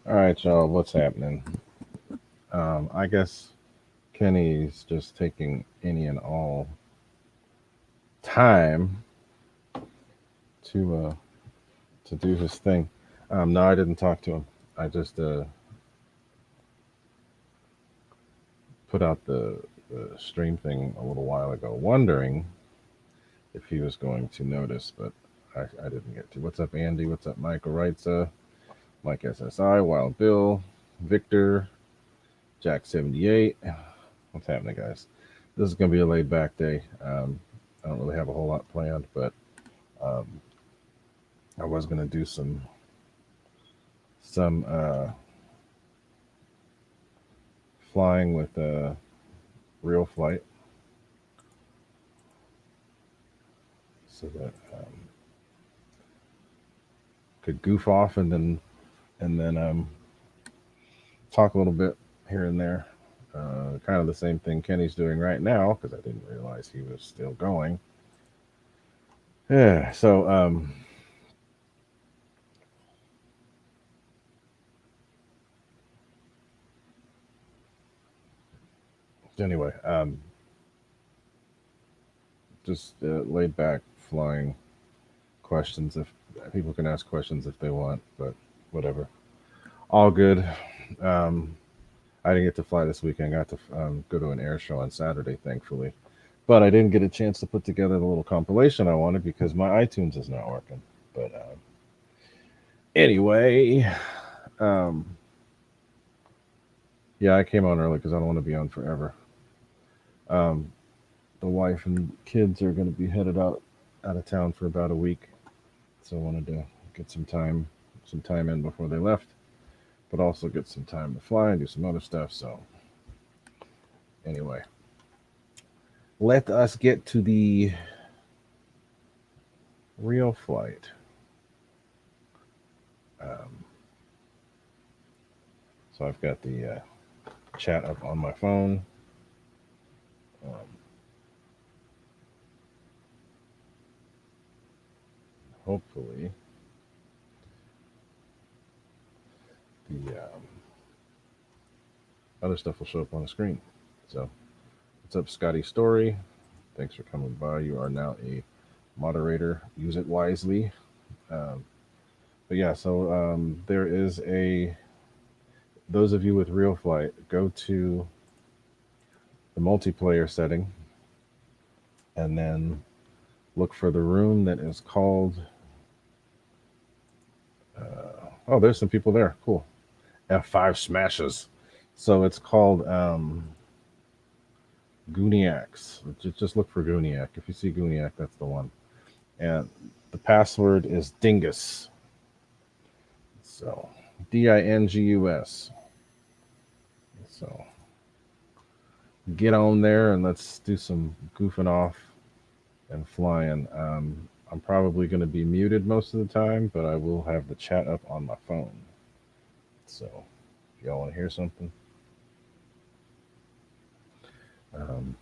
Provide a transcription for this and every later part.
All right, y'all, what's happening? I guess Kenny's just taking any and all time to do his thing. No, I didn't talk to him. I just put out the stream thing a little while ago, wondering if he was going to notice, but I didn't get to. What's up, Andy? What's up, Michael Wrightsa? Mike SSI, Wild Bill, Victor, Jack78. What's happening, guys? This is going to be a laid back day. I don't really have a whole lot planned, but um, I was going to do some flying with real flight, so that could goof off and then talk a little bit here and there. Kind of the same thing Kenny's doing right now because I didn't realize he was still going. Yeah. So anyway, just laid back flying questions. If people can ask questions if they want, but whatever. All good. Um, I didn't get to fly this weekend. I got to go to an air show on Saturday, thankfully. But I didn't get a chance to put together the little compilation I wanted because my iTunes is not working. But anyway, um, yeah, I came on early because I don't want to be on forever. Um, the wife and kids are going to be headed out of town for about a week, so I wanted to get some time in before they left, but also get some time to fly and do some other stuff. So anyway, let us get to the real flight. Um, so I've got the chat up on my phone. Um, hopefully, the other stuff will show up on the screen. So, what's up, Scotty Story? Thanks for coming by. You are now a moderator. Use it wisely. Um, but yeah, so there is a. Those of you with Real Flight, go to the multiplayer setting and then look for the room that is called. Oh, there's some people there. Cool. F5 smashes. So it's called Gooniacs. Just look for Gooniac. If you see Gooniac, that's the one. And the password is dingus. So DINGUS. So get on there and let's do some goofing off and flying. I'm probably going to be muted most of the time, but I will have the chat up on my phone. So if y'all want to hear something, um,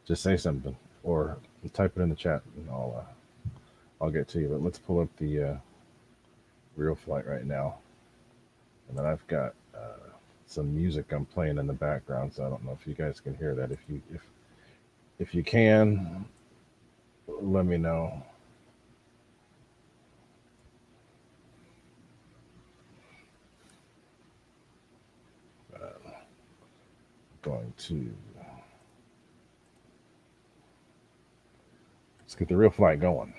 just say something or type it in the chat and I'll get to you. But let's pull up the real flight right now, and then I've got some music I'm playing in the background. So I don't know if you guys can hear that. If you can, let me know. Going to let's get the real flight going.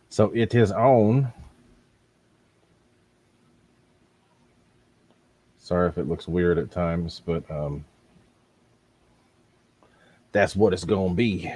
So it is on. Sorry if it looks weird at times, but that's what it's gonna be.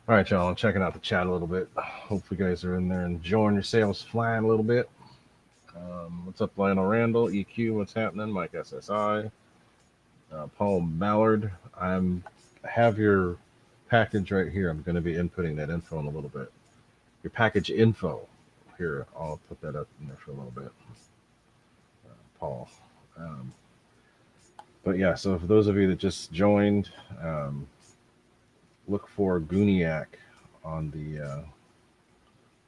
All right, y'all. I'm checking out the chat a little bit. Hope you guys are in there enjoying yourselves, flying a little bit. What's up, Lionel Randall? EQ, what's happening? Mike SSI, Paul Ballard. I have your package right here. I'm going to be inputting that info in a little bit. Your package info. Here, I'll put that up in there for a little bit. Paul. Um, but yeah, so for those of you that just joined, look for Gooniac on the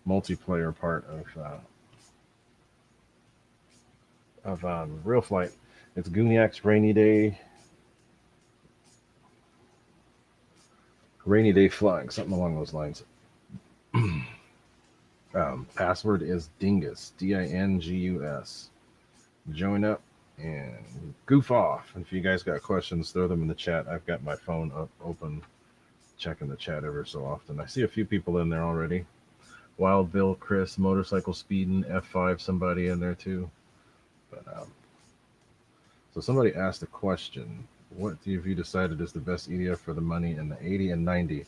multiplayer part of Real Flight. It's Gooniac's rainy day flying, something along those lines. Password is dingus, dingus. Join up and goof off. And if you guys got questions, throw them in the chat. I've got my phone up open, checking the chat ever so often. I see a few people in there already. Wild Bill, Chris, motorcycle speeding, F5, somebody in there too. But so somebody asked a question. What have you decided is the best EDF for the money in the 80 and 90?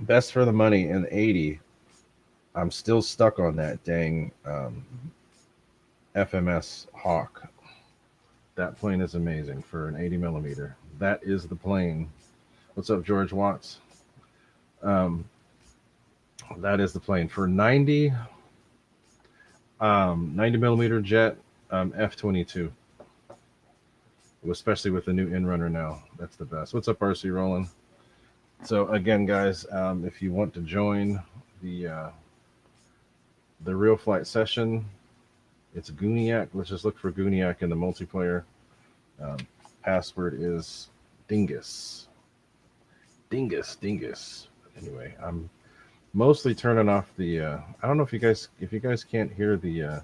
Best for the money in the 80. I'm still stuck on that dang FMS Hawk. That plane is amazing for an 80 millimeter. That is the plane. What's up, George Watts? That is the plane for 90 millimeter jet, F-22. Especially with the new Inrunner now. That's the best. What's up, RC Roland? So again, guys, if you want to join the real flight session, it's Gooniac. Let's just look for Gooniac in the multiplayer. Password is dingus. Dingus. Anyway, I'm mostly turning off the. I don't know if you guys can't hear the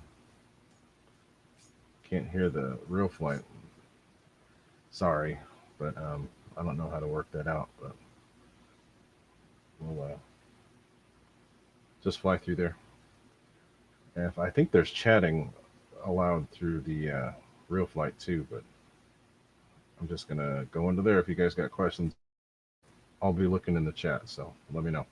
real flight. Sorry, but I don't know how to work that out. But we'll just fly through there. And if I think there's chatting allowed through the real flight too, but I'm just gonna go into there. If you guys got questions, I'll be looking in the chat. So let me know.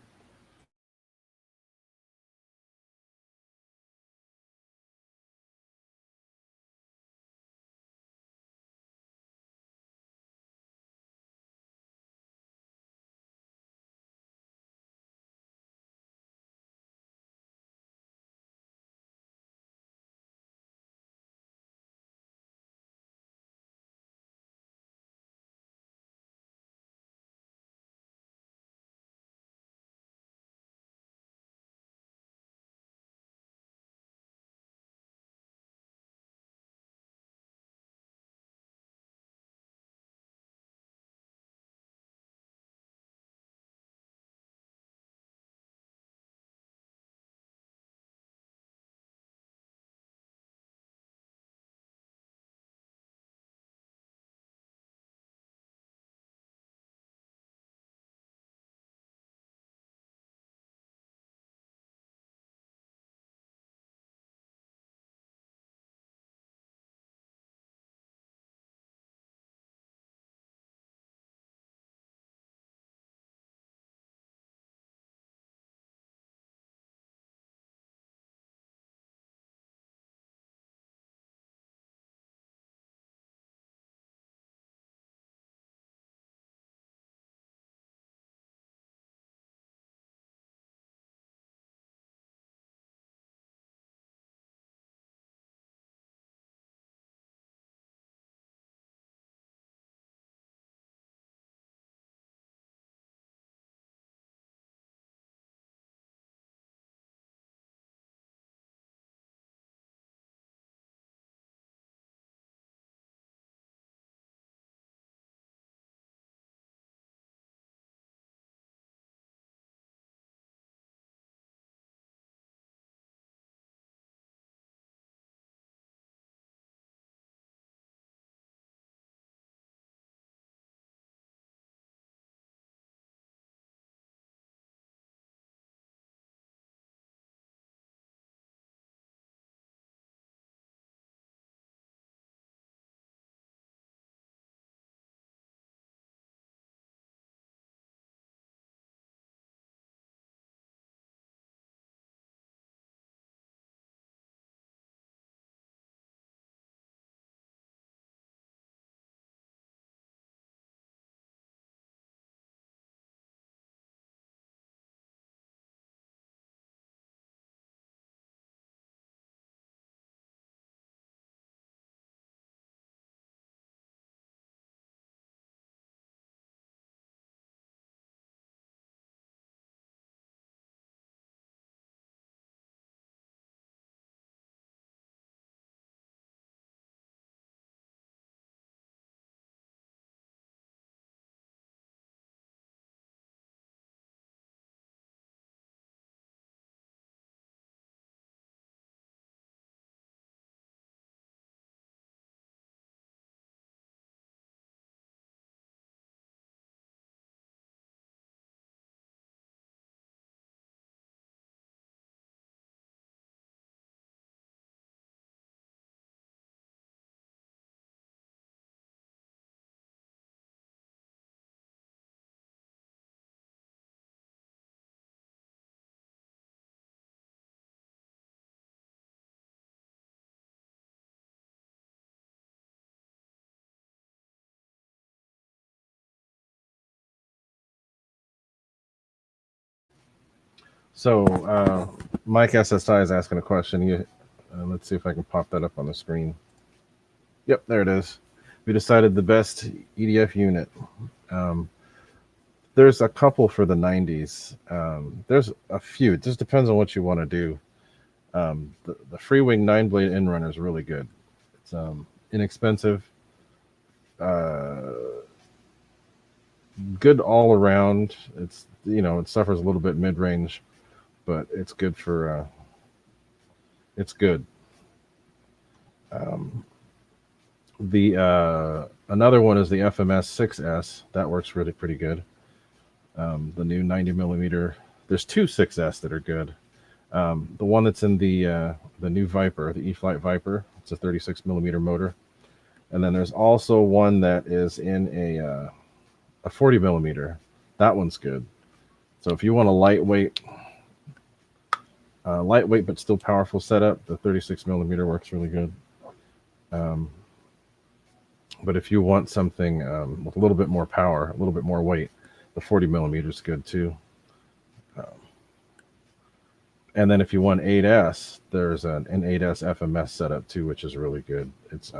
So, Mike SSI is asking a question. Let's see if I can pop that up on the screen. Yep, there it is. We decided the best EDF unit. Um, there's a couple for the 90s. There's a few. It just depends on what you want to do. The Freewing 9-blade Inrunner is really good. It's inexpensive, uh, good all around. It's it suffers a little bit mid range, but it's good for it's good. Um, the Another one is the FMS 6S. That works really pretty good. The new 90 millimeter. There's two 6S that are good. The one that's in the new Viper, the E-Flight Viper. It's a 36 millimeter motor, and then there's also one that is in a 40 millimeter. That one's good. So if you want a lightweight but still powerful setup, the 36 millimeter works really good. But if you want something with a little bit more power, a little bit more weight, the 40 millimeter is good too. And then if you want 8S, there's an 8S FMS setup too, which is really good. It's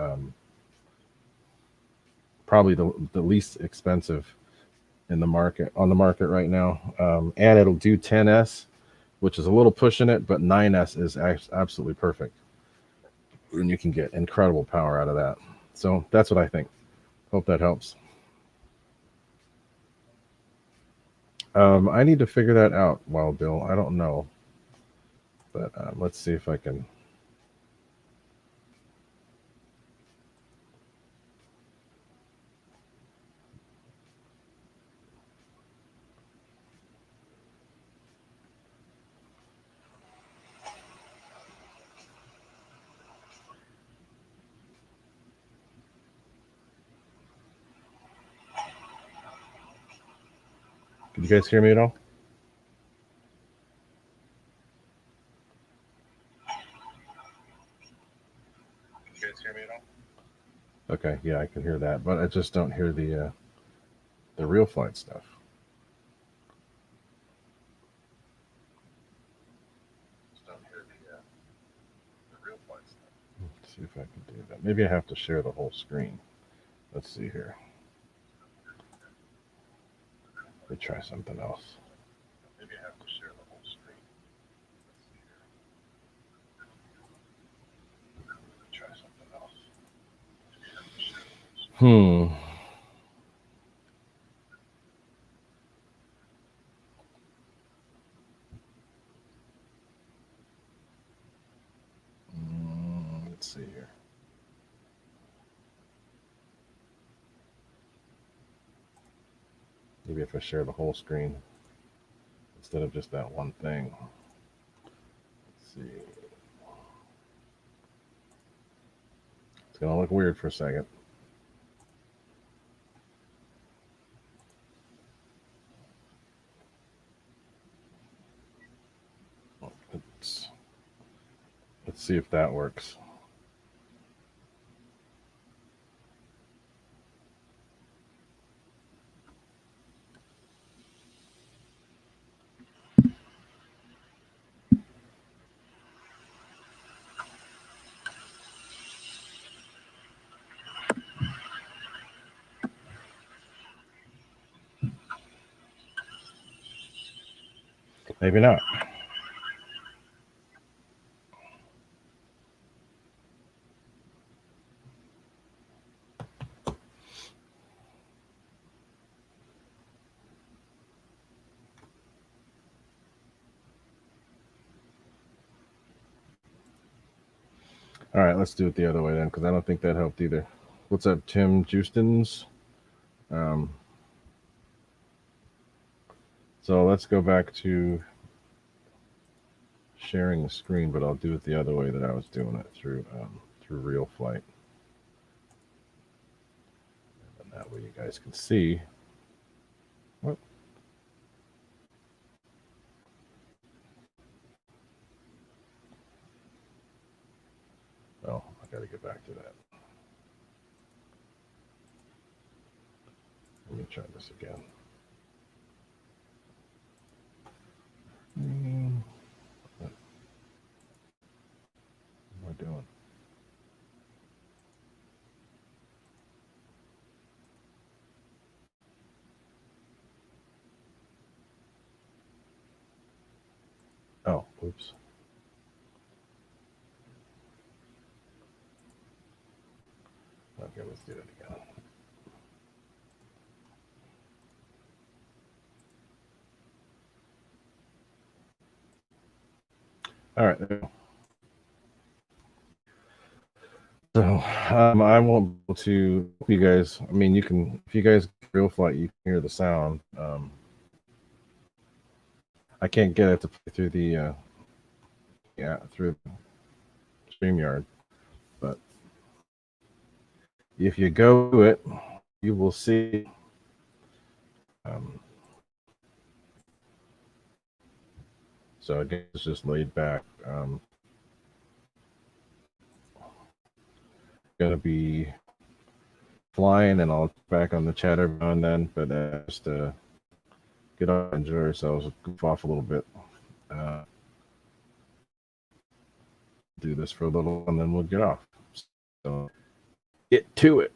probably the least expensive on the market right now. And it'll do 10S, which is a little pushing it, but 9S is absolutely perfect. And you can get incredible power out of that. So that's what I think. Hope that helps. I need to figure that out, Wild Bill. I don't know. But let's see if I can. Can you guys hear me at all? Okay, yeah, I can hear that, but I just don't hear the real flight stuff. Let's see if I can do that. Maybe I have to share the whole screen. Let's see here. Let me try something else. Maybe I have to share the whole screen. Let me try something else. Let's see here. Maybe if I share the whole screen instead of just that one thing. Let's see. It's going to look weird for a second. Let's see if that works. Maybe not. All right, let's do it the other way then, because I don't think that helped either. What's up, Tim Justins? So let's go back to sharing the screen, but I'll do it the other way that I was doing it through Real Flight. And that way you guys can see. What? Oh, I got to get back to that. Let me try this again. Oh, oops. Okay, let's do it again. All right. So I won't be able to help you guys. I mean, you can, if you guys get real flight, you can hear the sound. I can't get it to play through the through StreamYard, but if you go to it, you will see. Um, so again, it's just laid back. Gonna be flying, and I'll back on the chat every now and then, but just to get out and enjoy ourselves, goof off a little bit. Do this for a little, and then we'll get off. So get to it.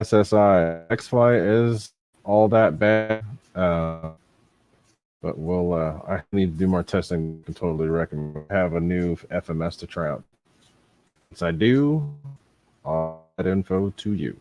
SSI XFly is all that bad, but we'll. I need to do more testing. I can totally recommend. Have a new FMS to try out. Once I do, I'll add info to you.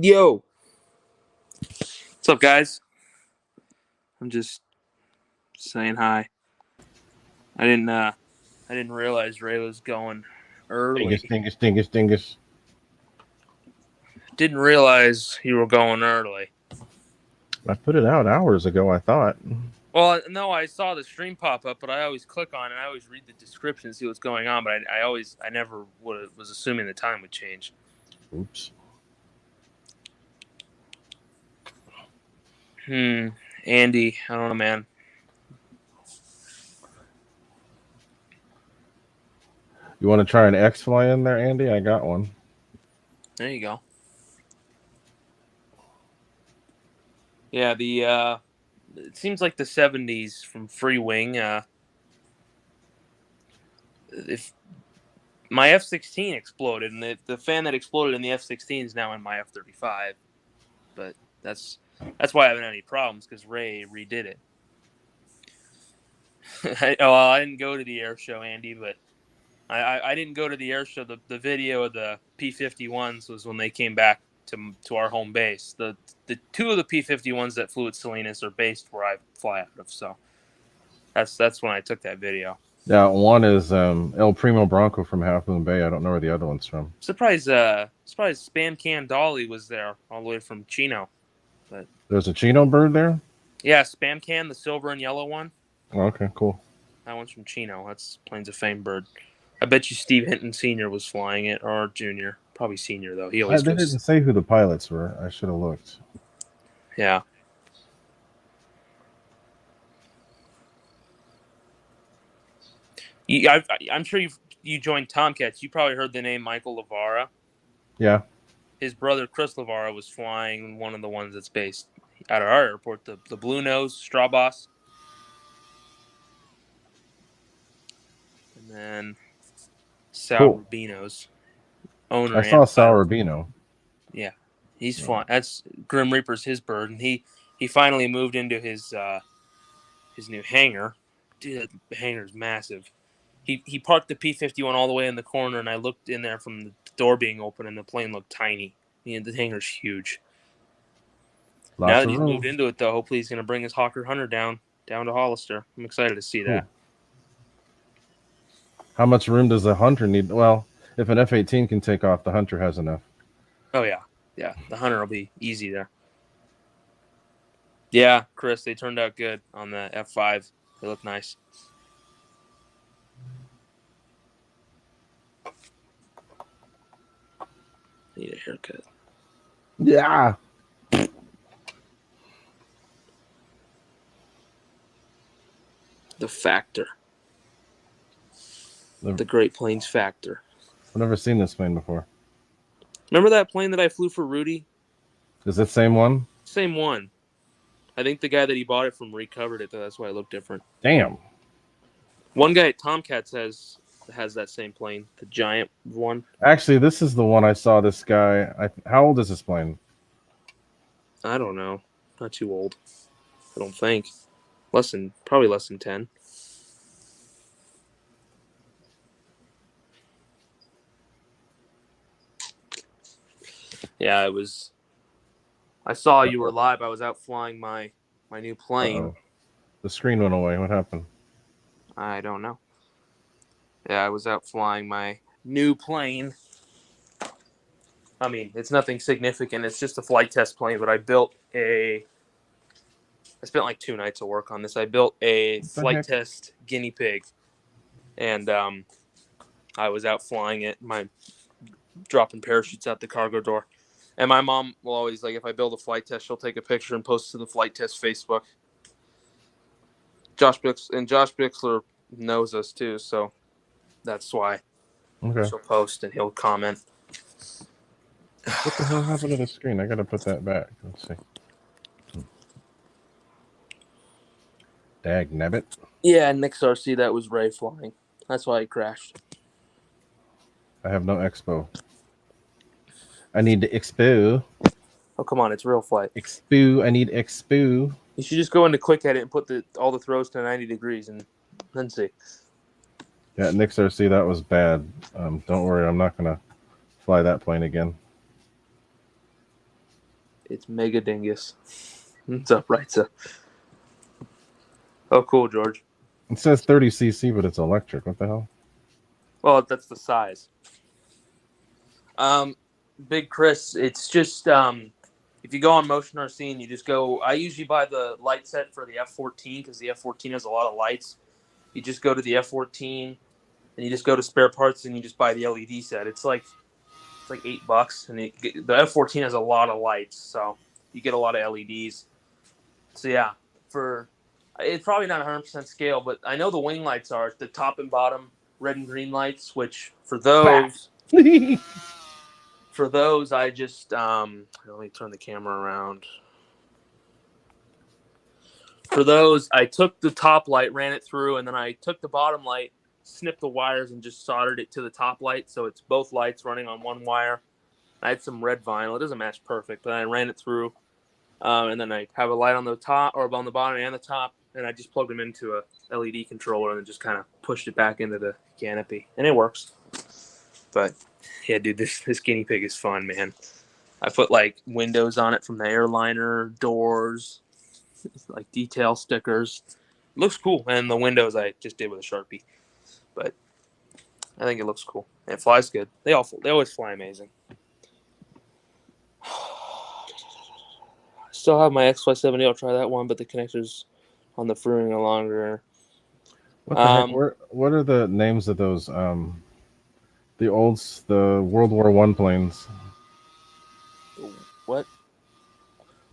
Yo, what's up, guys? I'm just saying hi. I didn't realize Ray was going early. Dingus. Didn't realize you were going early. I put it out hours ago, I thought. Well, no, I saw the stream pop up, but I always click on it. I always read the description, see what's going on, but I never was assuming the time would change. Oops. Andy, I don't know, man. You want to try an X fly in there, Andy? I got one. There you go. Yeah, it seems like the 70s from Free Wing. If my F-16 exploded, and the fan that exploded in the F-16 is now in my F-35, but that's why I haven't had any problems, because Ray redid it. I didn't go to the air show, Andy, but I didn't go to the air show. The video of the P-51s was when they came back to our home base. The two of the P-51s that flew at Salinas are based where I fly out of, so that's when I took that video. Yeah, one is El Primo Bronco from Half Moon Bay. I don't know where the other one's from. Surprised Spam Can Dolly was there all the way from Chino. But there's a Chino bird there? Yeah, Spam Can, the silver and yellow one. Oh, okay, cool. That one's from Chino. That's Plains of Fame bird. I bet you Steve Hinton Sr. was flying it, or Jr. Probably Sr. though. He always They didn't say who the pilots were. I should have looked. Yeah. I'm sure you joined Tomcats. You probably heard the name Michael Lavara. Yeah. His brother Chris Lavara was flying one of the ones that's based out of our airport, the Blue Nose Straw Boss. And then Sal Rubino's owner. I saw Sal Rubino. Yeah. He's flying. That's Grim Reaper's his bird, and he finally moved into his new hangar. Dude, that hangar's massive. He parked the P-51 all the way in the corner, and I looked in there from the door being open, and the plane looked tiny. The hangar's huge. Now that he's moved into it, though, hopefully he's going to bring his Hawker Hunter down to Hollister. I'm excited to see that. How much room does the Hunter need? Well, if an F-18 can take off, the Hunter has enough. Oh, yeah. Yeah, the Hunter will be easy there. Yeah, Chris, they turned out good on the F5. They look nice. Need a haircut. Yeah. The Factor. The Great Plains Factor. I've never seen this plane before. Remember that plane that I flew for Rudy? Is it the same one? Same one. I think the guy that he bought it from recovered it, though. That's why it looked different. Damn. One guy at Tomcats has that same plane, the giant one. Actually, this is the one I saw this guy. How old is this plane? I don't know. Not too old. I don't think. Probably less than 10. Yeah, it was. I saw you were live. I was out flying my new plane. Uh-oh. The screen went away. What happened? I don't know. Yeah, I was out flying my new plane. I mean, it's nothing significant. It's just a flight test plane, but I spent like 2 nights of work on this. I built a flight test guinea pig, and I was out flying it. Dropping parachutes out the cargo door. And my mom will always, like, if I build a flight test, she'll take a picture and post it to the flight test Facebook. Josh Bixler knows us too, so that's why. Okay. She'll post and he'll comment. What the hell happened to the screen? I gotta put that back. Let's see. Dag nabbit. Yeah, Nick's RC, that was Ray flying. That's why he crashed. I have no expo. I need the expo. Oh, come on, it's real flight. Expo. I need expo. You should just go into quick edit and put all the throws to 90 degrees and then see. Yeah, Nick's RC, that was bad. Don't worry, I'm not gonna fly that plane again. It's mega dingus. What's up, Raitza? Oh, cool, George. It says 30cc, but it's electric. What the hell? Well, that's the size. Big Chris, it's just if you go on Motion RC and you just go, I usually buy the light set for the F14 because the F14 has a lot of lights. You just go to the F14 and you just go to spare parts and you just buy the LED set. It's like $8, and the F14 has a lot of lights, so you get a lot of LEDs. So yeah, it's probably not 100% scale, but I know the wing lights are the top and bottom red and green lights. Which for those I just let me turn the camera around. For those, I took the top light, ran it through, and then I took the bottom light, snipped the wires, and just soldered it to the top light, so it's both lights running on one wire. I had some red vinyl. It doesn't match perfect, but I ran it through, and then I have a light on the top or on the bottom and the top, and I just plugged them into a LED controller and then just kind of pushed it back into the canopy, and it works. But yeah, dude, this guinea pig is fun, man. I put like windows on it from the airliner, doors, like detail stickers. It looks cool, and the windows I just did with a Sharpie, but I think it looks cool. It flies good. They always fly amazing. Still have my XY70. I'll try that one, but the connectors on the Fruing no longer. What the heck? What are the names of those? The World War I planes. What?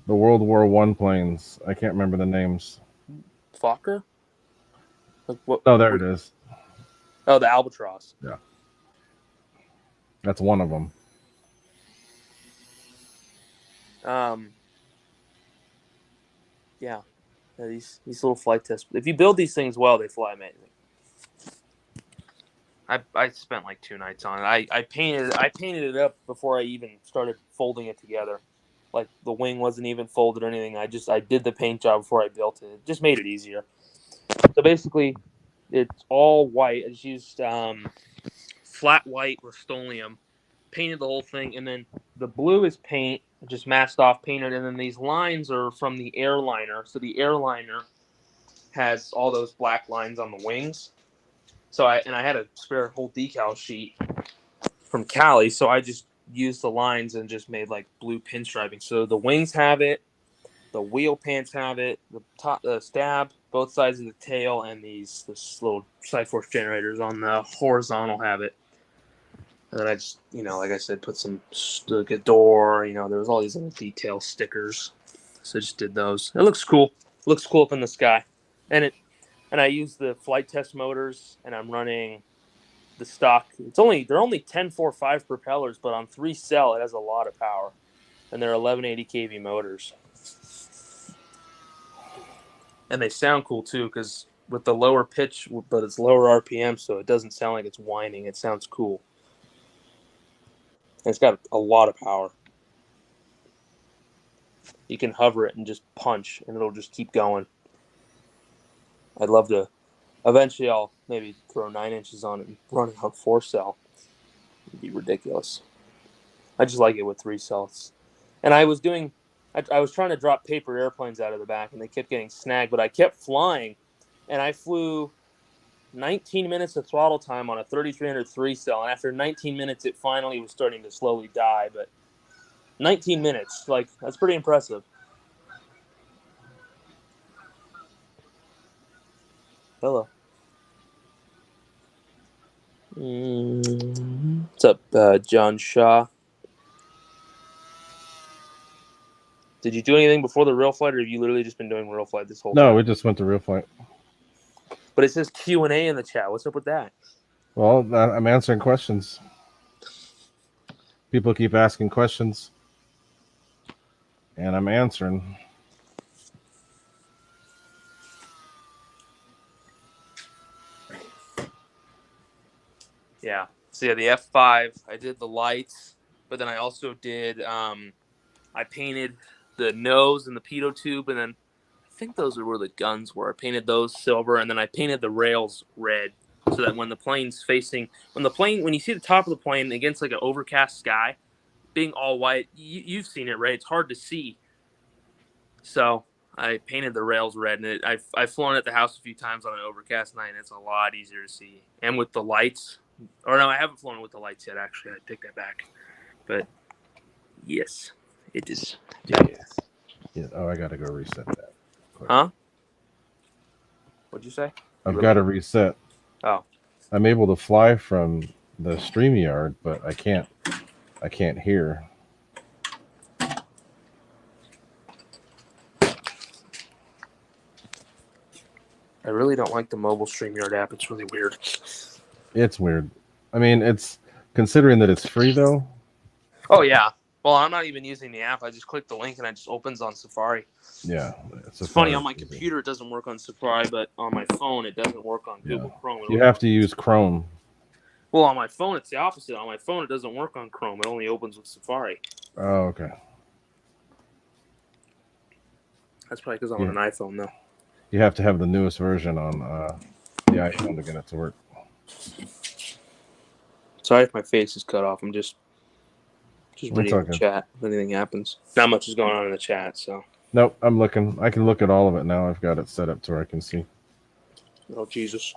The World War I planes. I can't remember the names. Fokker? Like what? Oh, there it is. Oh, the Albatross. Yeah. That's one of them. Yeah. These little flight tests. If you build these things well, they fly amazing. I spent like 2 nights on it. I painted it up before I even started folding it together. Like the wing wasn't even folded or anything. I did the paint job before I built it. It just made it easier. So basically, it's all white. I just used flat white Rust-Oleum, painted the whole thing, and then the blue is paint, just masked off, painted, and then these lines are from the airliner. So the airliner has all those black lines on the wings. So I had a spare whole decal sheet from Cali, so I just used the lines and just made like blue pinstriping. So the wings have it, the wheel pants have it, the stab, both sides of the tail, and this little Cyforce generators on the horizontal have it. And then I just, like I said, put some door, there was all these little detail stickers. So I just did those. It looks cool. It looks cool up in the sky. And I use the flight test motors, and I'm running the stock. They're only 10.45 propellers, but on 3-cell, it has a lot of power. And they're 1180 kV motors. And they sound cool, too, because with the lower pitch, but it's lower RPM, so it doesn't sound like it's whining. It sounds cool. And it's got a lot of power. You can hover it and just punch, and it'll just keep going. I'd love to. Eventually, I'll maybe throw 9 inches on it and run it on 4-cell. It'd be ridiculous. I just like it with 3 cells. And I was trying to drop paper airplanes out of the back, and they kept getting snagged, but I kept flying, and I flew 19 minutes of throttle time on a 3300 3-cell, and after 19 minutes, it finally was starting to slowly die, but 19 minutes, that's pretty impressive. Hello. What's up, John Shaw? Did you do anything before the real flight, or have you literally just been doing real flight this whole time? No, we just went to real flight. But it says Q&A in the chat. What's up with that? Well, I'm answering questions. People keep asking questions, and I'm answering. Yeah. So yeah, the F5, I did the lights, but then I also did, I painted the nose and the pitot tube, and then I think those are where the guns were. I painted those silver, and then I painted the rails red, so that when you see the top of the plane against like an overcast sky, being all white, you've seen it, right? It's hard to see. So I painted the rails red, and I've flown at the house a few times on an overcast night, and it's a lot easier to see. And with the lights, or no, I haven't flown with the lights yet. Actually, I take that back. But yes, it is. Yes. Yeah. Oh, I gotta go reset that. Quick. Huh? What'd you say? I've got to reset. Oh. I'm able to fly from the StreamYard, but I can't hear. I really don't like the mobile StreamYard app. It's really weird. It's weird. I mean, it's considering that it's free though. Oh yeah. Well, I'm not even using the app. I just click the link and it just opens on Safari. Yeah. It's funny, on my computer it doesn't work on Safari, but on my phone it doesn't work on Google Chrome. You have to use Chrome. Well, on my phone it's the opposite. On my phone it doesn't work on Chrome. It only opens with Safari. Oh, okay. That's probably because I'm on an iPhone though. You have to have the newest version on the iPhone to get it to work. Sorry if my face is cut off. I'm just reading the chat. If anything happens, not much is going on in the chat. So. Nope, I'm looking. I can look at all of it now. I've got it set up to where I can see. Oh Jesus!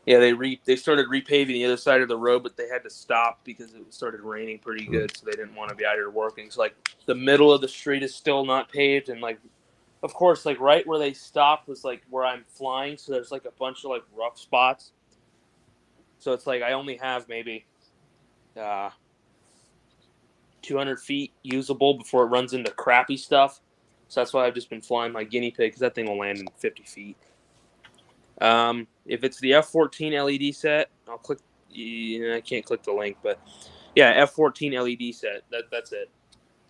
Yeah, they started repaving the other side of the road, but they had to stop because it started raining pretty good, so they didn't want to be out here working. So like the middle of the street is still not paved, and like, of course, like right where they stopped was like where I'm flying, so there's like a bunch of like rough spots. So it's like I only have maybe 200 feet usable before it runs into crappy stuff. So that's why I've just been flying my guinea pig, because that thing will land in 50 feet. If it's the F14 LED set, I'll click. I can't click the link, but yeah, F14 LED set. That's it.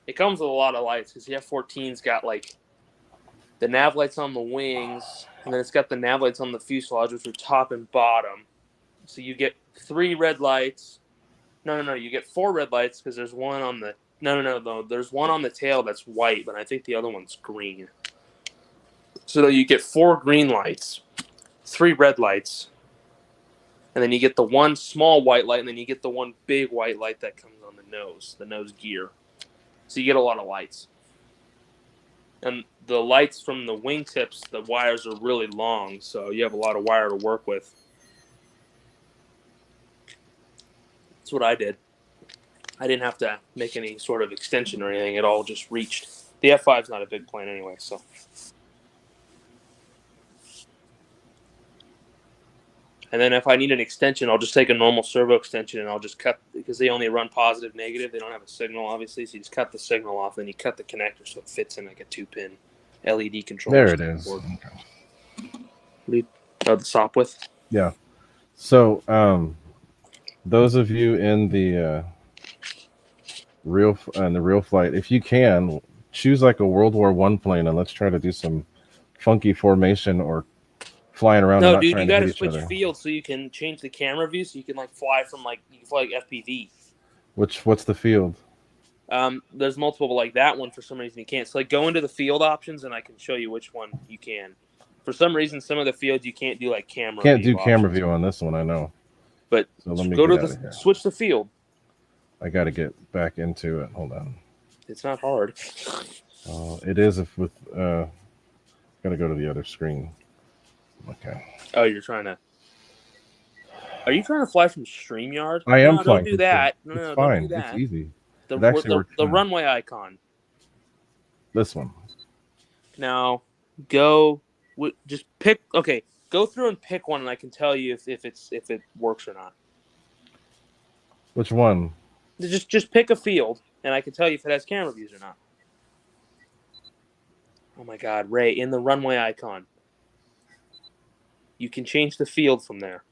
It comes with a lot of lights because the F14's got like the nav lights on the wings, and then it's got the nav lights on the fuselage, which are top and bottom. So you get 3 red lights. No. You get 4 red lights because there's one on the. No. There's one on the tail that's white, but I think the other one's green. So you get 4 green lights, 3 red lights, and then you get the 1 small white light, and then you get the 1 big white light that comes on the nose gear. So you get a lot of lights. And the lights from the wingtips, the wires are really long, so you have a lot of wire to work with. That's what I did. I didn't have to make any sort of extension or anything. It all just reached. The F5's not a big plane anyway, so. And then if I need an extension, I'll just take a normal servo extension and I'll just cut, because they only run positive, negative. They don't have a signal, obviously, so you just cut the signal off, then you cut the connector so it fits in like a 2-pin LED controller. There it is. The stop with? Yeah. So, those of you in the real flight, if you can, choose like a World War I plane and let's try to do some funky formation or flying around. No, dude, you got to switch fields so you can change the camera view, so you can like fly from like FPV. What's the field? There's multiple, like that one for some reason you can't. So like go into the field options and I can show you which one you can. For some reason, some of the fields you can't do like camera. Can't do camera view on this one, I know. But so let me go to switch the field. I got to get back into it. Hold on. It's not hard. It is if with got to go to the other screen. Okay. Oh, are you trying to fly from StreamYard? I am flying. Don't do that. No, it's fine. Don't do that. It's easy. The runway icon. This one. Now, go. Just pick. Okay, go through and pick one, and I can tell you if it works or not. Which one? Just pick a field, and I can tell you if it has camera views or not. Oh my God, Ray! In the runway icon, you can change the field from there.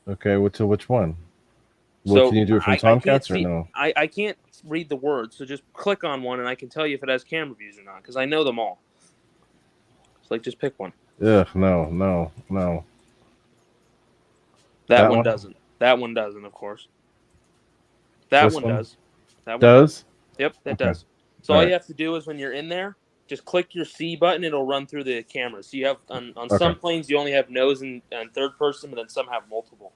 Okay, to which one? So can you do it from Tomcats or no? I can't read the words, so just click on one, and I can tell you if it has camera views or not, because I know them all. It's like, just pick one. Ugh, no. That one doesn't. That one doesn't, of course. That one does. That one does? Yep, that does. So all you have to do is when you're in there, just click your C button. It'll run through the camera. So you have on some planes you only have nose and third person, but then some have multiple.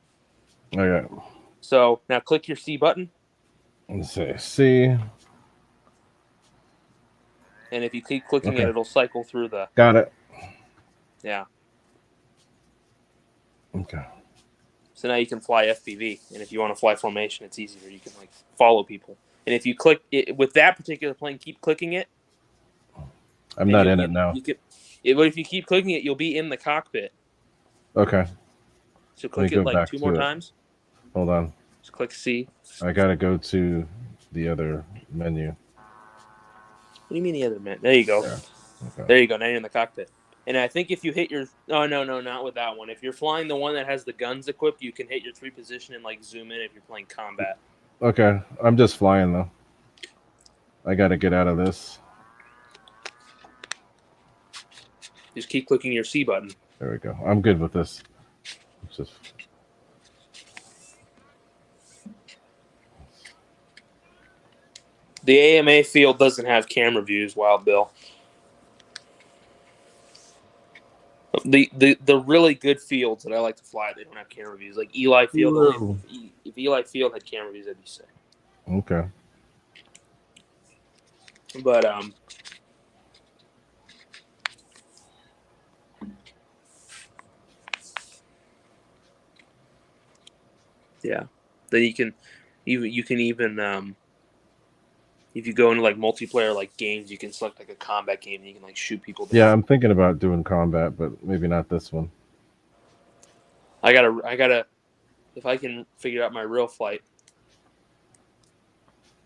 Okay. So now click your C button. Let's say C. And if you keep clicking Okay. it, it'll cycle through the. Got it. Yeah. Okay. So now you can fly FPV, and if you want to fly formation, it's easier. You can like follow people, and if you click it with that particular plane, keep clicking it. I'm not in it now. But if you keep clicking it, you'll be in the cockpit. Okay. So Let me click go it like back 2 to more it. times. Hold on. Just click C. I gotta go to the other menu. What do you mean the other man? There you go. Yeah. Okay. There you go. Now you're in the cockpit. And I think if you hit your no, not with that one. If you're flying the one that has the guns equipped, you can hit your 3 position and like zoom in if you're playing combat. Okay. I'm just flying though. I gotta get out of this. Just keep clicking your C button. There we go. I'm good with this. It's just The AMA field doesn't have camera views, Wild Bill. The really good fields that I like to fly, they don't have camera views. Like Eli Field, only if Eli Field had camera views, that'd be sick. Okay. But yeah. Then you can even if you go into like multiplayer like games, you can select like a combat game and you can like shoot people down. Yeah, I'm thinking about doing combat, but maybe not this one. I gotta if I can figure out my real flight.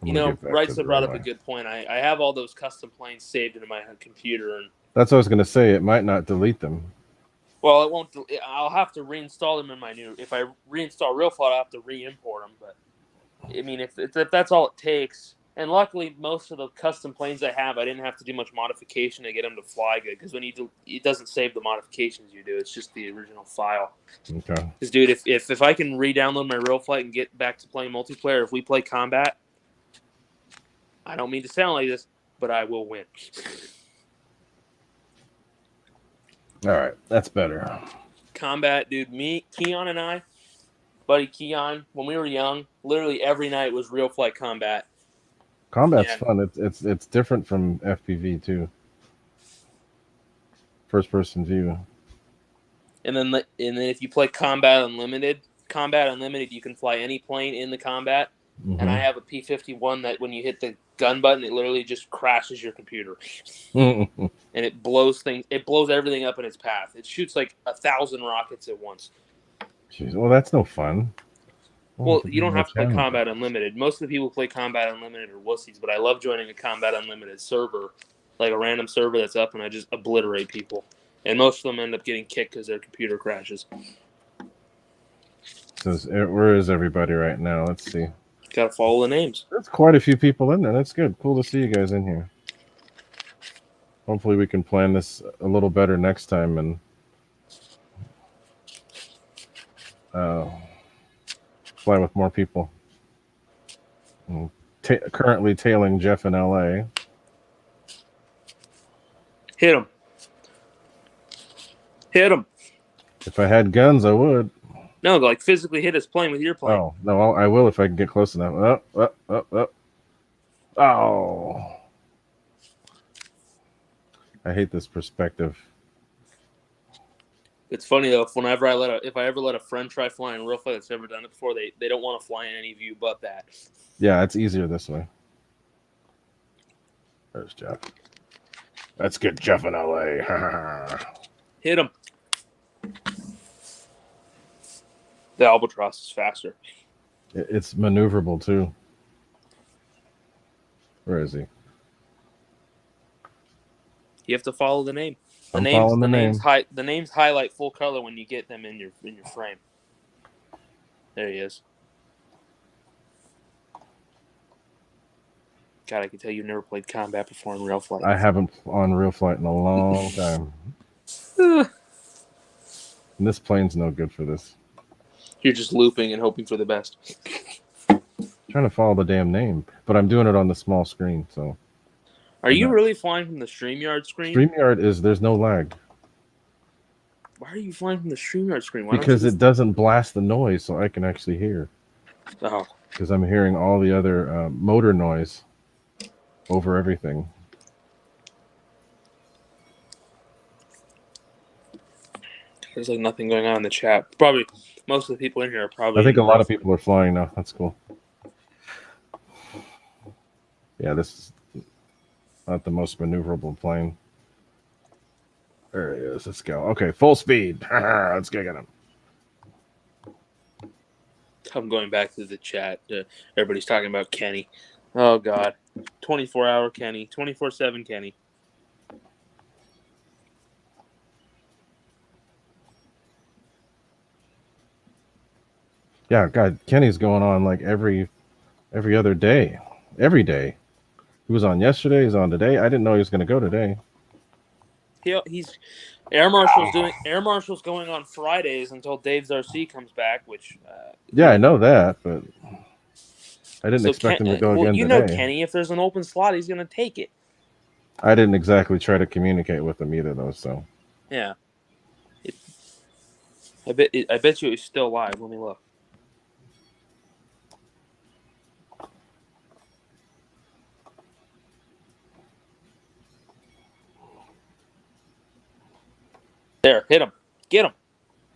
Wright's brought up a good point. I have all those custom planes saved into my computer, and that's what I was gonna say. It might not delete them. well, it won't. I'll have to reinstall them in my new. If I reinstall Real Flight, I'll have to re-import them. But I mean, if that's all it takes, and luckily most of the custom planes I have, I didn't have to do much modification to get them to fly good. Because when you do, it doesn't save the modifications you do. It's just the original file. Okay. Because dude, if I can re-download my Real Flight and get back to playing multiplayer, if we play combat, I don't mean to sound like this, but I will win. All right, that's better. Combat, dude. Me, Keon, and I, buddy Keon, when we were young, literally every night was Real Flight Combat. Combat's fun. It's different from FPV too. First person view. And then if you play Combat Unlimited, you can fly any plane in the combat. Mm-hmm. And I have a P-51 that when you hit the gun button, it literally just crashes your computer. And it blows everything up in its path. It shoots like 1,000 rockets at once. Jeez, well, that's no fun. Well, you don't have to play Combat Unlimited. Most of the people who play Combat Unlimited are wussies, but I love joining a Combat Unlimited server, like a random server that's up, and I just obliterate people. And most of them end up getting kicked because their computer crashes. So where is everybody right now? Let's see. Got to follow the names. There's quite a few people in there. That's good. Cool to see you guys in here. Hopefully we can plan this a little better next time and fly with more people. Currently tailing Jeff in LA. Hit him. If I had guns, I would. No, like physically hit his plane with your plane. Oh, no, I will if I can get close enough. Oh. I hate this perspective. It's funny though. If I ever let a friend try flying Real Flight that's never done it before, they don't want to fly in any view but that. Yeah, it's easier this way. There's Jeff. Let's get Jeff in LA. Hit him. The Albatross is faster. It's maneuverable too. Where is he? You have to follow the name. The names highlight full color when you get them in your frame. There he is. God, I can tell you never played combat before in Real Flight. I haven't on Real Flight in a long time. And this plane's no good for this. You're just looping and hoping for the best. Trying to follow the damn name, but I'm doing it on the small screen. So, are you really flying from the StreamYard screen? StreamYard there's no lag. Why are you flying from the StreamYard screen? Because it doesn't blast the noise, so I can actually hear. Oh, because I'm hearing all the other motor noise over everything. There's like nothing going on in the chat. Probably most of the people in here are probably. I think in a lot rough- of people are flying now. That's cool. Yeah, this is not the most maneuverable plane. There he is. Let's go. Okay, full speed. Let's get him. I'm going back to the chat. Everybody's talking about Kenny. Oh God, 24-hour Kenny, 24/7 Kenny. Yeah, God, Kenny's going on like every other day. Every day. He was on yesterday. He's on today. I didn't know he was going to go today. He's Air Marshal's going on Fridays until Dave Zarcy comes back. Which Yeah, I know that, but I didn't expect him to go well, again you know today. Kenny. If there's an open slot, he's gonna take it. I didn't exactly try to communicate with him either, though. So Yeah. I bet you he's still alive. Let me look. There, hit him. Get him.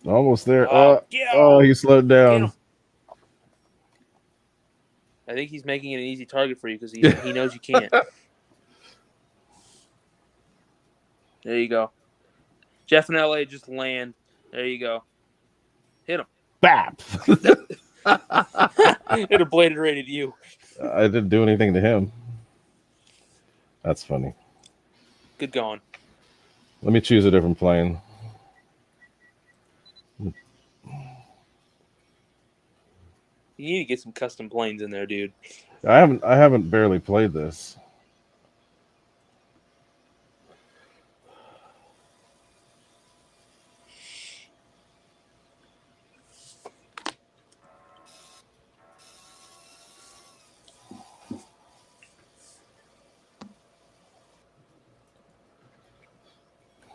almost there. Get Oh, him. he slowed Get down. him. I think he's making it an easy target for you because he knows you can't. There you go. Jeff in LA, just land. There you go. Hit him. Bap. It obliterated you. I didn't do anything to him. That's funny. Good going. Let me choose a different plane. You need to get some custom planes in there, dude. I haven't barely played this.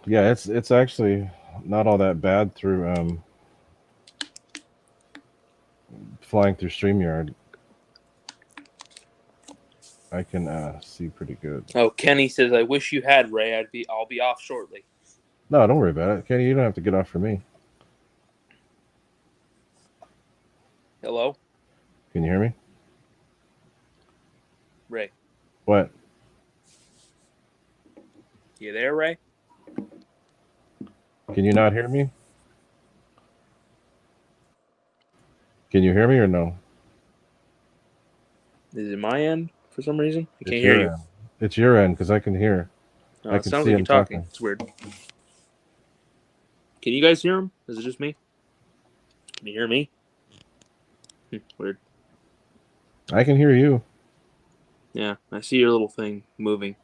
Yeah, it's actually not all that bad through flying through StreamYard. I can see pretty good. Oh, Kenny says, "I wish you had Ray. I'll be off shortly." No, don't worry about it, Kenny. You don't have to get off for me. Hello, Can you hear me? Ray. What? You there, Ray? Can you not hear me? Can you hear me or no? Is it my end for some reason? I can't It's hear your you. end. It's your end because I can hear. No, I it can sounds see like him you're talking. talking. It's weird. Can you guys hear him? Is it just me? Can you hear me? Weird. I can hear you. Yeah, I see your little thing moving,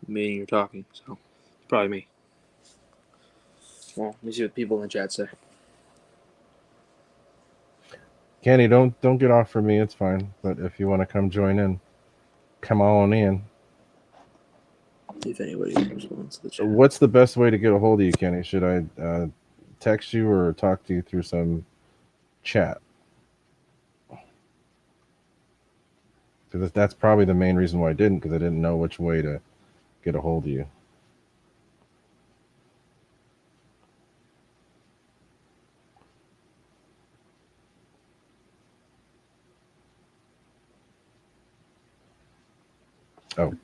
meaning you're talking. So it's probably me. Well, let me see what people in the chat say. Kenny, don't get off for me. It's fine. But if you want to come join in, come on in. If anybody responds to the chat. What's the best way to get a hold of you, Kenny? Should I text you or talk to you through some chat? Because that's probably the main reason why I didn't, because I didn't know which way to get a hold of you. Oh.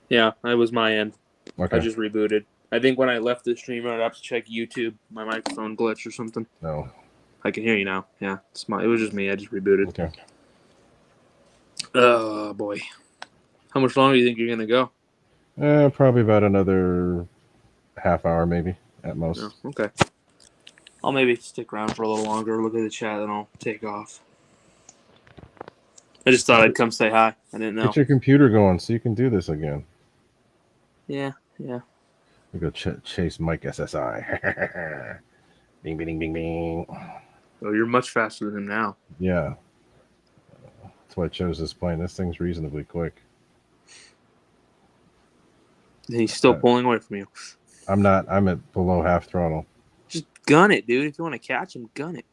Yeah, that was my end. Okay. I just rebooted. I think when I left the stream, I'd have to check YouTube. My microphone glitched or something. No. I can hear you now. Yeah, it was just me. I just rebooted. Okay. Oh, boy. How much longer do you think you're going to go? Probably about another half hour, maybe, at most. Oh, okay. I'll maybe stick around for a little longer, look at the chat, and I'll take off. I just thought I'd come say hi. I didn't know. Get your computer going so you can do this again. Yeah. We go chase Mike SSI. Bing, bing, bing, bing. Oh, you're much faster than him now. Yeah. That's why I chose this plane. This thing's reasonably quick. And he's still pulling away from you. I'm not. I'm at below half throttle. Just gun it, dude. If you want to catch him, gun it.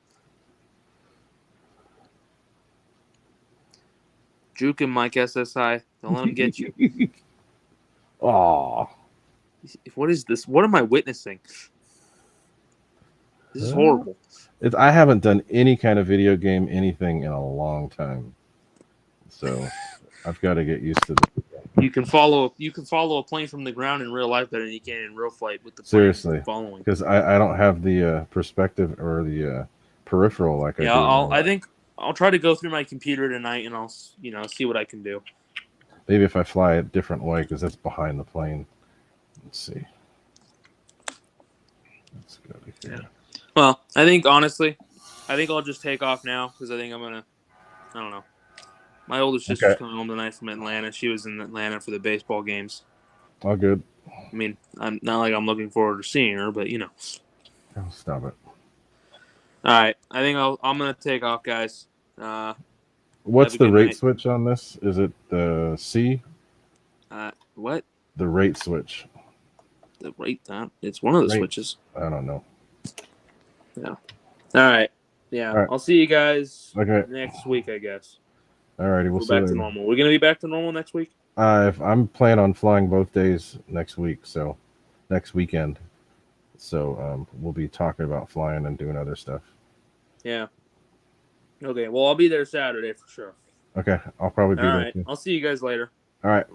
Juke him, Mike SSI. Don't let him get you. Aw. What is this? What am I witnessing? This is horrible. I haven't done any kind of video game anything in a long time, so I've got to get used to this. You can follow a plane from the ground in real life better than you can in real flight with the plane Seriously, following. because I don't have the perspective or the peripheral like I do. I think I'll try to go through my computer tonight and I'll see what I can do. Maybe if I fly a different way, because that's behind the plane. Let's see. Let's go to here. Well, I think honestly, I'll just take off now because I think I'm gonna. I don't know. My older sister's coming home tonight from Atlanta. She was in Atlanta for the baseball games. All good. I mean, I'm not like I'm looking forward to seeing her, but Oh, stop it. All right, I think I'm gonna take off, guys. What's the rate night. switch on this? Is it the C? What? The rate switch. The rate that it's one of the switches. I don't know. Yeah. All right. Yeah. All right. I'll see you guys next week, I guess. All righty. We'll see back to normal. We're gonna be back to normal next week. If I'm planning on flying both days next week, so next weekend. So we'll be talking about flying and doing other stuff. Yeah. Okay. Well, I'll be there Saturday for sure. Okay. I'll probably be there too. I'll see you guys later. All right.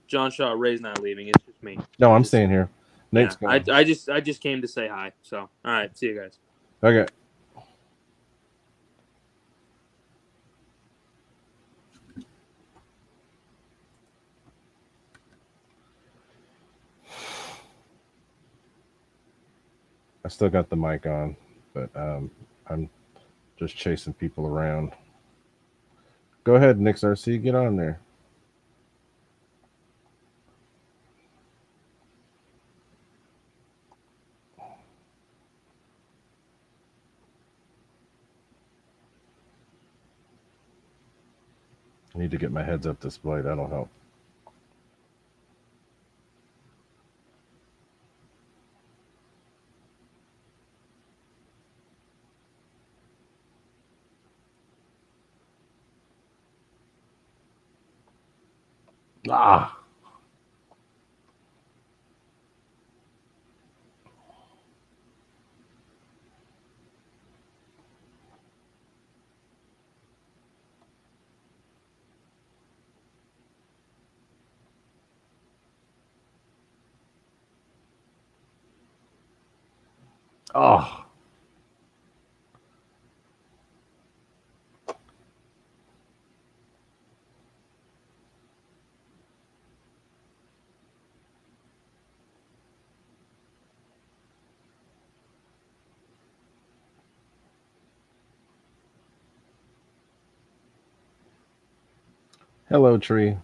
John Shaw, Ray's not leaving. It's just me. No, I'm staying here. Nate's going. I just came to say hi. So, all right. See you guys. Okay. I still got the mic on, but I'm just chasing people around. Go ahead, Nick's RC. Get on there. I need to get my heads-up display. That'll help. Ah. Oh. Hello, tree.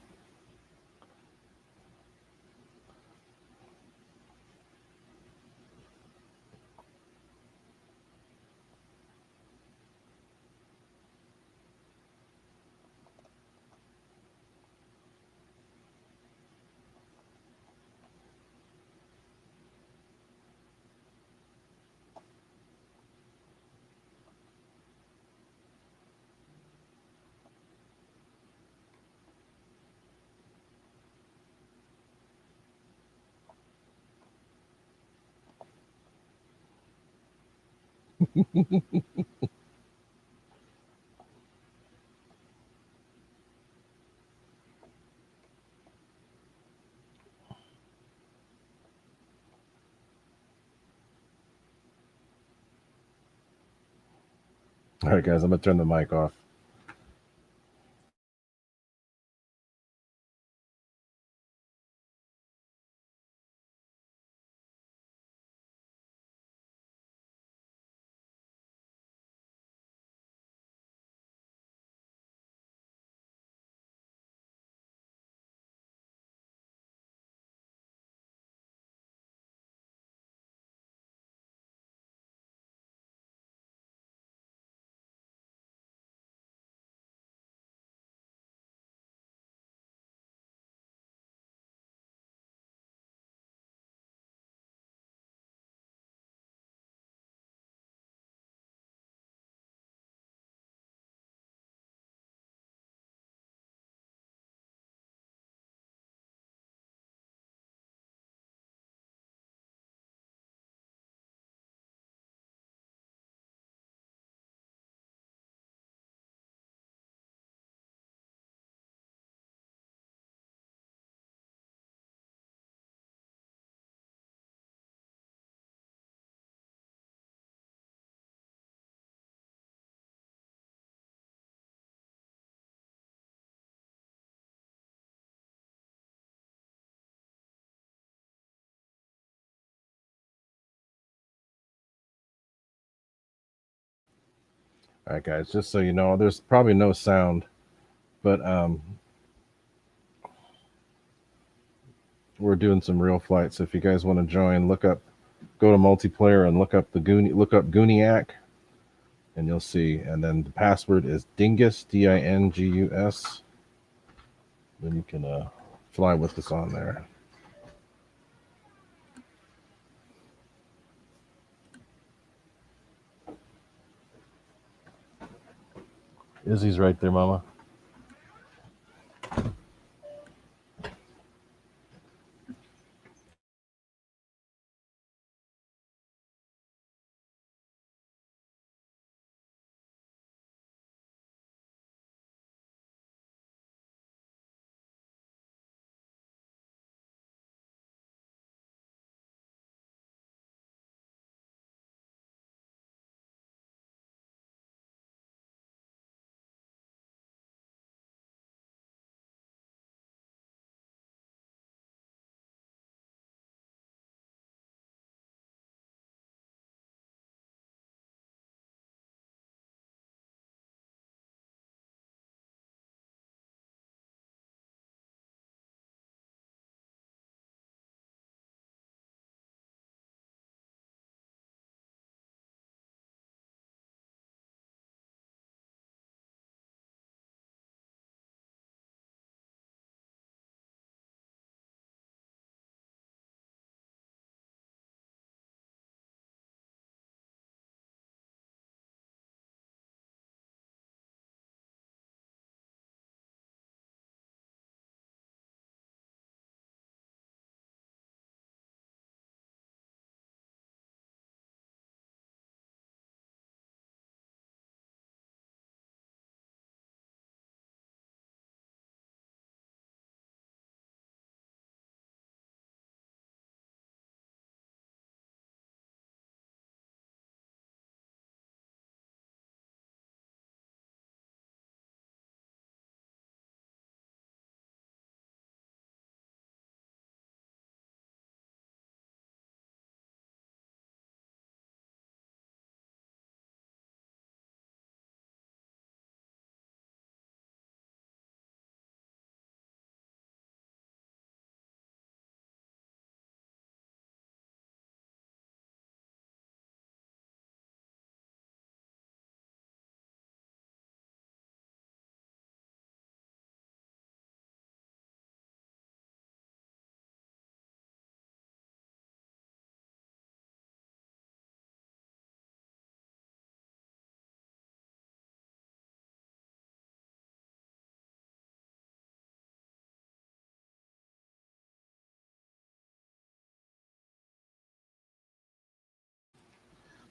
All right, guys, I'm going to turn the mic off. All right, guys. Just so you know, there's probably no sound, but we're doing some real flights. So if you guys want to join, go to multiplayer and look up Gooniac, and you'll see. And then the password is dingus, dingus. Then you can fly with us on there. Izzy's right there, Mama.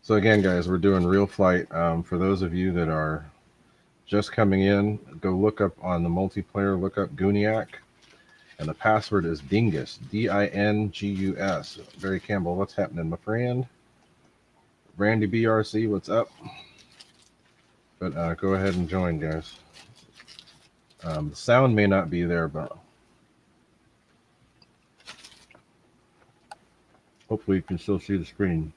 So again, guys, we're doing real flight. For those of you that are just coming in, go look up on the multiplayer, look up Gooniac, and the password is dingus, dingus. Barry Campbell, what's happening, my friend? Randy BRC, what's up? But go ahead and join, guys. The sound may not be there, but hopefully you can still see the screen.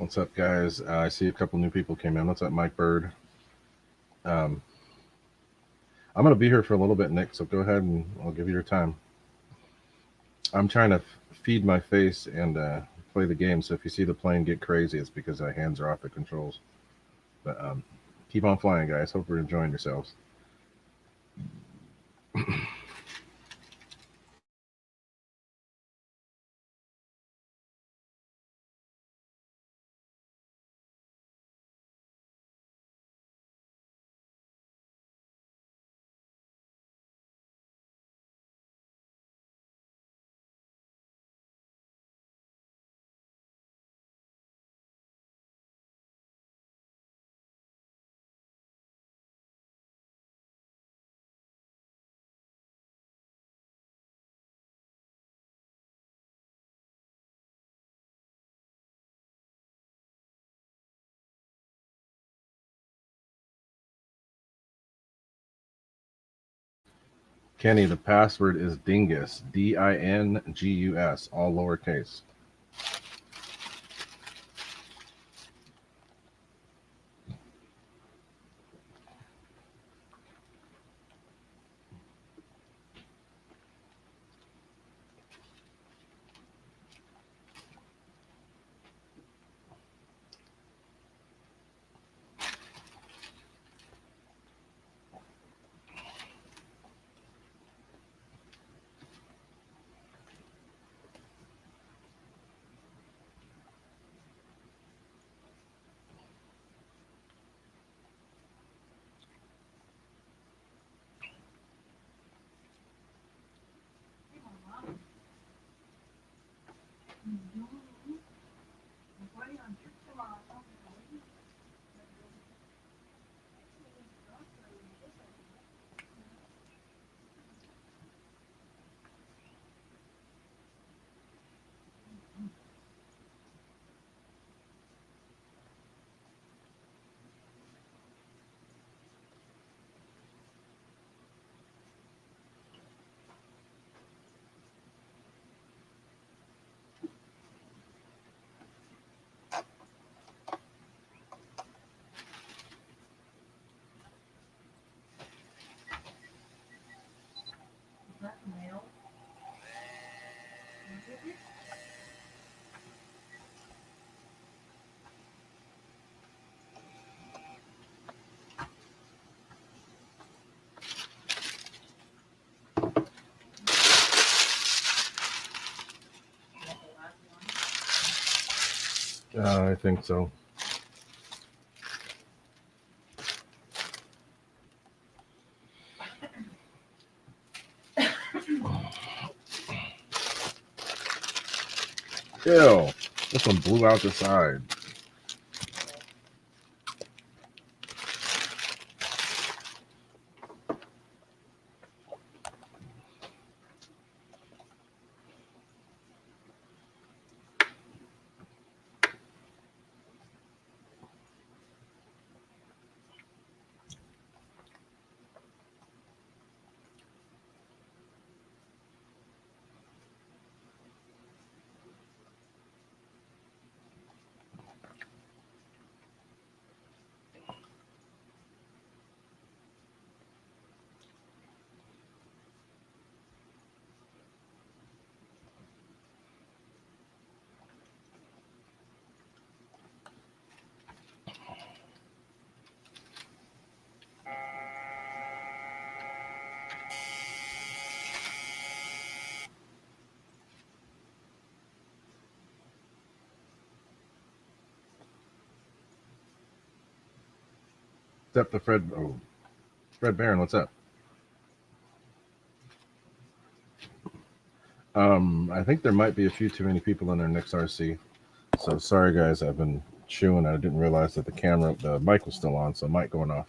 What's up, guys? I see a couple new people came in. What's up, Mike Bird? Um, I'm going to be here for a little bit, Nick, so go ahead and I'll give you your time. I'm trying to feed my face and play the game, so if you see the plane get crazy, it's because my hands are off the controls. But keep on flying, guys. Hope you're enjoying yourselves. Kenny, the password is dingus, DINGUS, all lowercase. I think so. Ew, this one blew out the side. Except the Fred. Oh, Fred Barron, what's up? I think there might be a few too many people in there next RC. So sorry, guys. I've been chewing. I didn't realize that the mic was still on, so mic going off.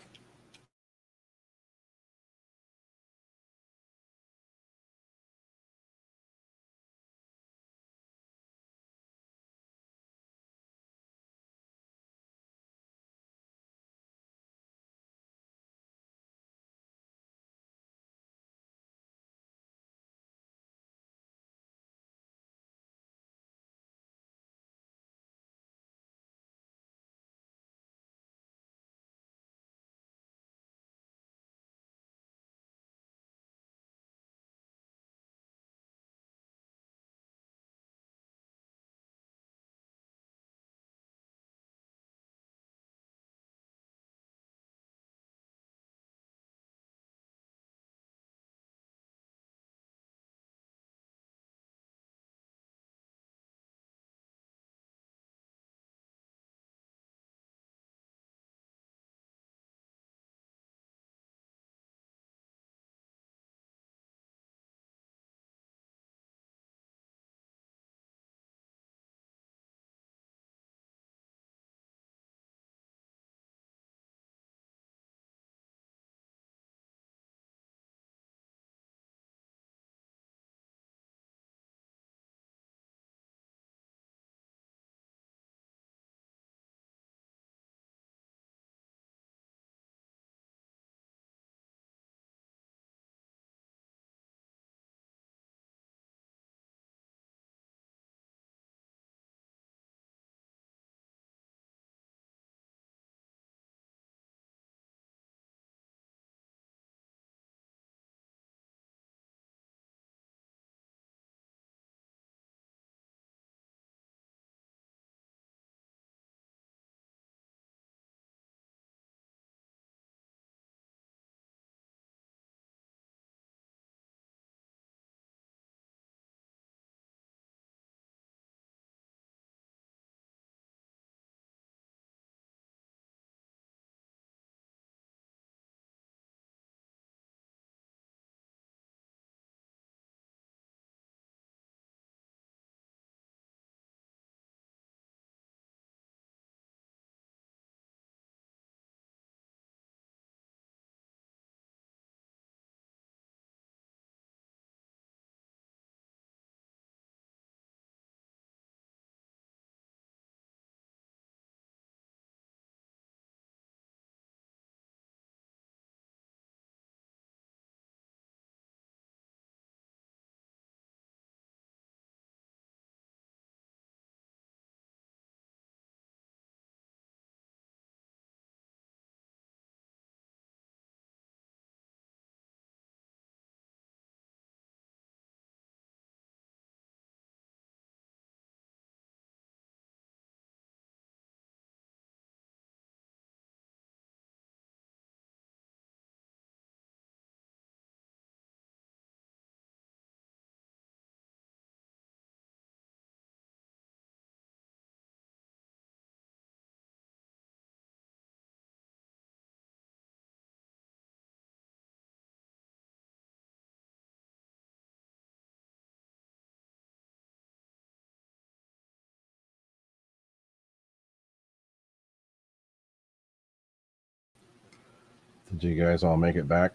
Did you guys all make it back?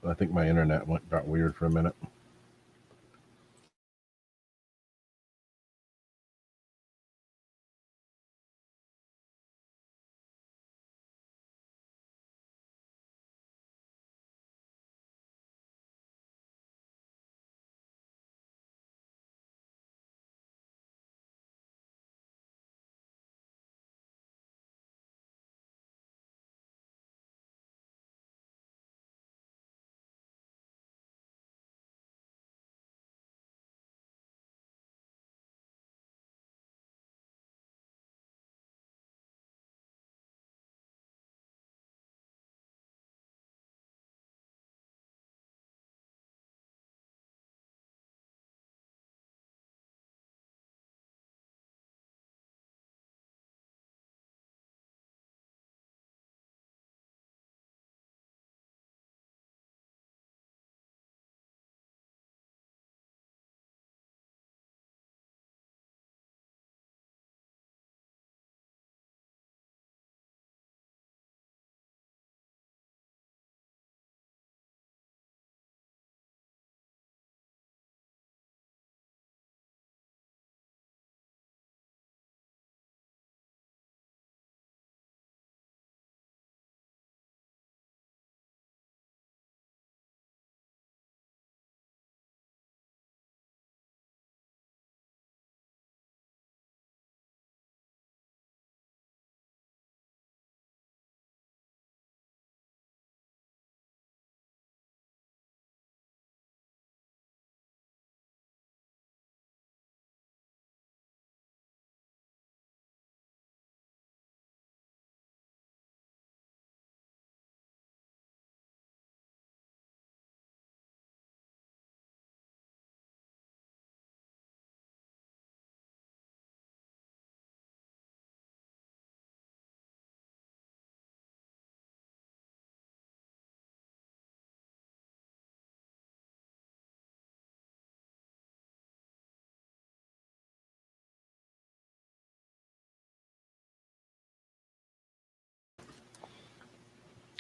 I think my internet got weird for a minute.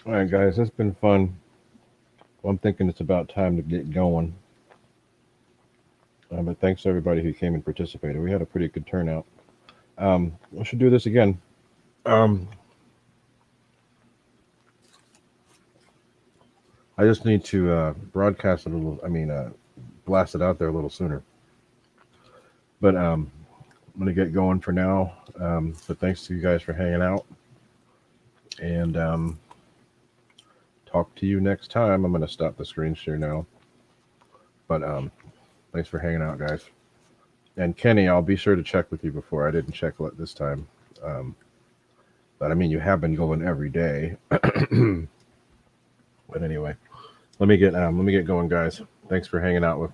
All right, guys, it's been fun. Well, I'm thinking it's about time to get going. But thanks to everybody who came and participated. We had a pretty good turnout. We should do this again. Um, I just need to broadcast it a little. Blast it out there a little sooner. But I'm gonna get going for now. But thanks to you guys for hanging out, and talk to you next time. I'm gonna stop the screen share now. But thanks for hanging out, guys. And Kenny, I'll be sure to check with you before. I didn't check this time. But I mean, you have been going every day. But anyway, let me get going, guys. Thanks for hanging out with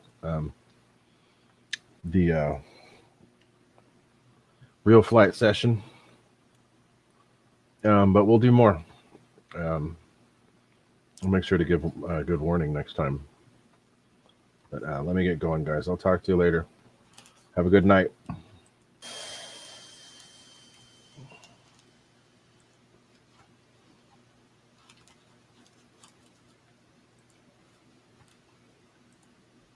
the real flight session. But we'll do more. I'll make sure to give a good warning next time. But let me get going, guys. I'll talk to you later. Have a good night.